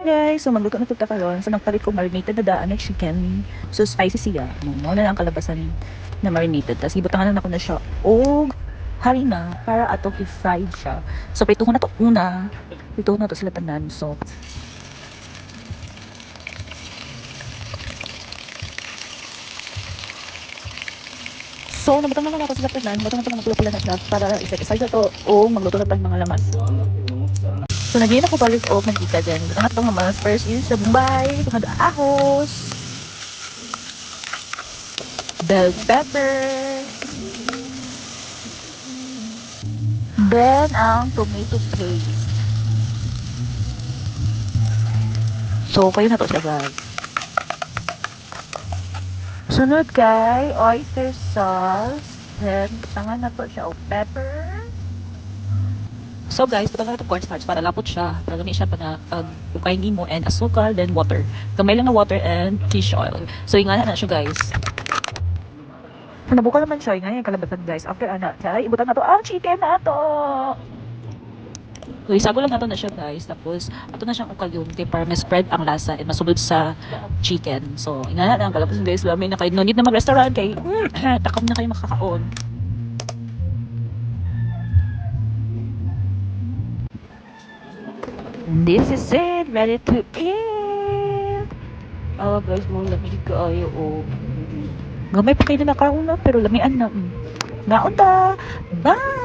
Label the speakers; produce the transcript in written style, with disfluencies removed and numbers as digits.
Speaker 1: Guys, so magluto na tuta karon. So nagpalit ko marinated na daan na chicken. So spicy siya. Mo na lang kalabasan na marinated. Tapos ibutangan na ako na siya. Og harina para atong i-fry siya. So prituhon na to una. Prituhon na to sila tanan. So, nabutang na lang ako sila tanan. Butang na to magpula-pula na siya para isa-isa to o magluto na tayong mga laman. So, nagiging ako balik o mantika dyan. Ang atong naman, first is sa Bombay, mga ahos, bell pepper, then ang tomato paste. So, kayo na to siya guys. Sunod kay oyster sauce, then tangan na to siya o pepper. So guys, putang na ito cornstarch para lapot siya. Para gami siya pag mo and asukal, then water. Kamay lang na water and fish oil. So ingana na siya guys. Nabuka naman siya, ingana yung kalabasan guys. After chay, ibutan na to ang chicken na to. So isago lang nato na siya guys. Tapos, ato na siyang ukalyonte para ma-spread ang lasa and masulod sa chicken. So ingana na ang kalabasan guys. Lamay na kayo. No need na mag-restaurant kay takam na kayo makakaon. This is it, ready to eat. Oh guys, mo lamig kaayo oh. Gamay pa kayo na nakauna pero lamian na. Naon ta. Bye.